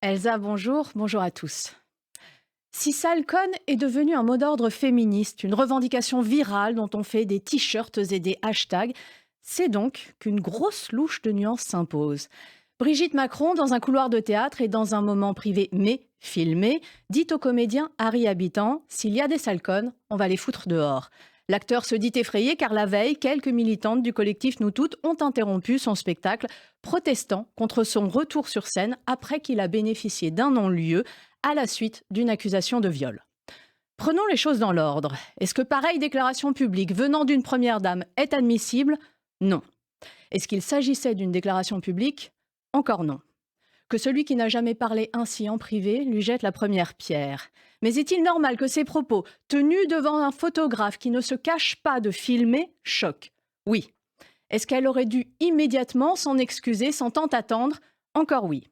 Elsa, bonjour, bonjour à tous. Si Salcone est devenu un mot d'ordre féministe, une revendication virale dont on fait des t-shirts et des hashtags, c'est donc qu'une grosse louche de nuances s'impose. Brigitte Macron, dans un couloir de théâtre et dans un moment privé mais filmé, dit au comédien Harry Habitant: s'il y a des Salcones, on va les foutre dehors. L'acteur se dit effrayé car la veille, quelques militantes du collectif Nous Toutes ont interrompu son spectacle, protestant contre son retour sur scène après qu'il a bénéficié d'un non-lieu à la suite d'une accusation de viol. Prenons les choses dans l'ordre. Est-ce que pareille déclaration publique venant d'une première dame est admissible? Non. Est-ce qu'il s'agissait d'une déclaration publique? Encore non. Que celui qui n'a jamais parlé ainsi en privé lui jette la première pierre. Mais est-il normal que ces propos, tenus devant un photographe qui ne se cache pas de filmer, choquent? Oui. Est-ce qu'elle aurait dû immédiatement s'en excuser sans tant attendre? Encore oui.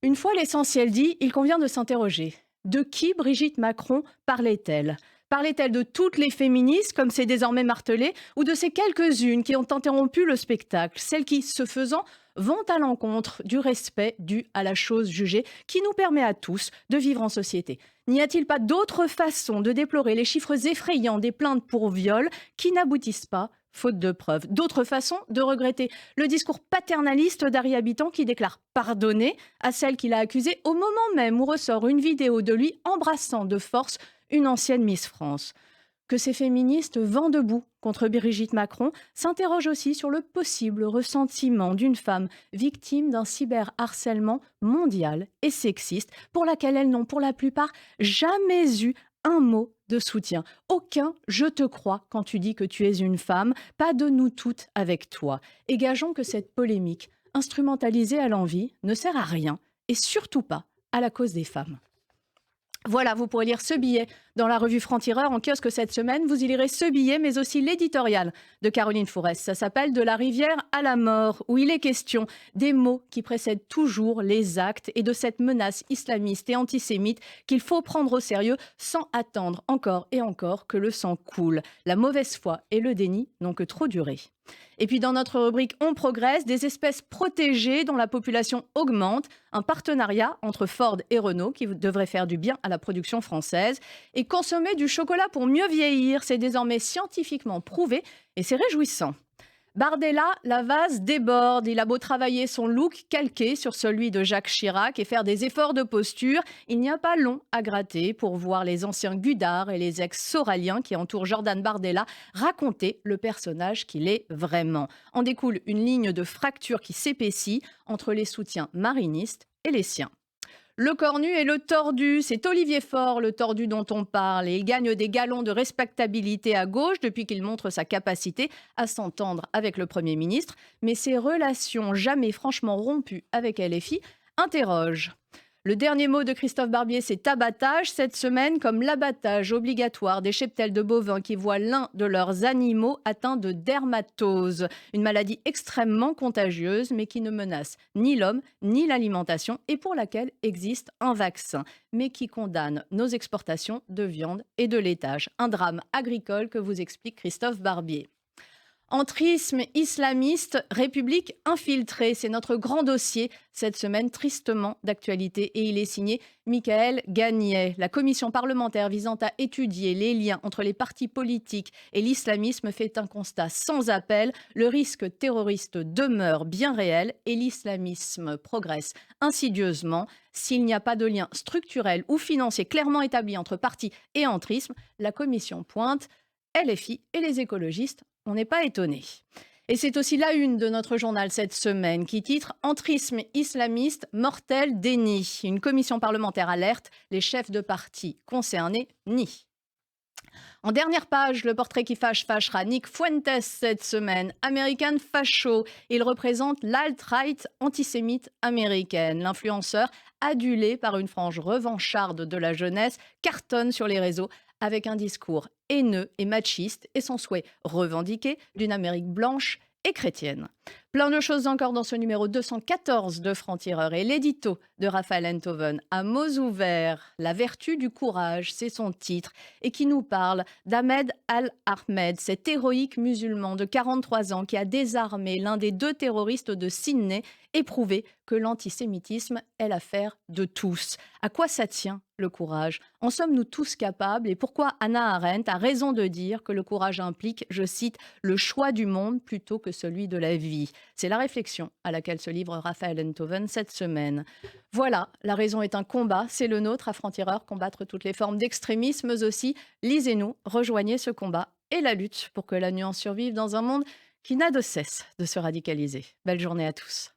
Une fois l'essentiel dit, il convient de s'interroger. De qui Brigitte Macron parlait-elle? Parlait-elle de toutes les féministes, comme c'est désormais martelé, ou de ces quelques-unes qui ont interrompu le spectacle, celles qui, ce faisant, vont à l'encontre du respect dû à la chose jugée, qui nous permet à tous de vivre en société? N'y a-t-il pas d'autre façon de déplorer les chiffres effrayants des plaintes pour viol qui n'aboutissent pas, faute de preuves? D'autres façons de regretter le discours paternaliste d'Harry Habitant qui déclare pardonner à celle qui l'a accusé au moment même où ressort une vidéo de lui embrassant de force une ancienne Miss France? Que ces féministes vent debout contre Brigitte Macron s'interrogent aussi sur le possible ressentiment d'une femme victime d'un cyberharcèlement mondial et sexiste pour laquelle elles n'ont pour la plupart jamais eu un mot de soutien. Aucun «je te crois» quand tu dis que tu es une femme, pas de nous toutes avec toi. Et gageons que cette polémique, instrumentalisée à l'envi, ne sert à rien et surtout pas à la cause des femmes. Voilà, vous pourrez lire ce billet dans la revue Franc-Tireur en kiosque cette semaine. Vous y lirez ce billet, mais aussi l'éditorial de Caroline Fourest. Ça s'appelle «De la rivière à la mort», où il est question des mots qui précèdent toujours les actes et de cette menace islamiste et antisémite qu'il faut prendre au sérieux sans attendre encore et encore que le sang coule. La mauvaise foi et le déni n'ont que trop duré. Et puis dans notre rubrique On progresse, des espèces protégées dont la population augmente, un partenariat entre Ford et Renault qui devrait faire du bien à la production française. Et consommer du chocolat pour mieux vieillir, c'est désormais scientifiquement prouvé et c'est réjouissant. Bardella, la vase déborde. Il a beau travailler son look calqué sur celui de Jacques Chirac et faire des efforts de posture, il n'y a pas long à gratter pour voir les anciens Gudard et les ex-Soraliens qui entourent Jordan Bardella raconter le personnage qu'il est vraiment. En découle une ligne de fracture qui s'épaissit entre les soutiens marinistes et les siens. Le cornu et le tordu, c'est Olivier Faure, le tordu dont on parle. Et il gagne des galons de respectabilité à gauche depuis qu'il montre sa capacité à s'entendre avec le Premier ministre. Mais ses relations jamais franchement rompues avec LFI interrogent. Le dernier mot de Christophe Barbier, c'est abattage cette semaine, comme l'abattage obligatoire des cheptels de bovins qui voient l'un de leurs animaux atteint de dermatose, une maladie extrêmement contagieuse mais qui ne menace ni l'homme ni l'alimentation et pour laquelle existe un vaccin, mais qui condamne nos exportations de viande et de laitage. Un drame agricole que vous explique Christophe Barbier. Entrisme islamiste, République infiltrée, c'est notre grand dossier cette semaine tristement d'actualité et il est signé Michael Gagnet. La commission parlementaire visant à étudier les liens entre les partis politiques et l'islamisme fait un constat sans appel. Le risque terroriste demeure bien réel et l'islamisme progresse insidieusement. S'il n'y a pas de lien structurel ou financier clairement établi entre partis et entrisme, la commission pointe LFI et les écologistes. On n'est pas étonné. Et c'est aussi la une de notre journal cette semaine qui titre Entrisme islamiste, mortel déni. Une commission parlementaire alerte, les chefs de parti concernés nient. En dernière page, le portrait qui fâchera Nick Fuentes cette semaine. American Facho, il représente l'alt-right antisémite américaine. L'influenceur, adulé par une frange revancharde de la jeunesse, cartonne sur les réseaux avec un discours haineux et machiste et son souhait revendiqué d'une Amérique blanche et chrétienne. Plein de choses encore dans ce numéro 214 de Franc-Tireur et l'édito de Raphaël Enthoven. À mots ouverts, la vertu du courage, c'est son titre, et qui nous parle d'Ahmed Al-Ahmed, cet héroïque musulman de 43 ans qui a désarmé l'un des deux terroristes de Sydney et prouvé que l'antisémitisme est l'affaire de tous. À quoi ça tient, le courage? En sommes-nous tous capables? Et pourquoi Hannah Arendt a raison de dire que le courage implique, je cite, le choix du monde plutôt que celui de la vie? C'est la réflexion à laquelle se livre Raphaël Enthoven cette semaine. Voilà, la raison est un combat, c'est le nôtre à Franc-Tireur, combattre toutes les formes d'extrémisme, mais aussi, lisez-nous, rejoignez ce combat et la lutte pour que la nuance survive dans un monde qui n'a de cesse de se radicaliser. Belle journée à tous.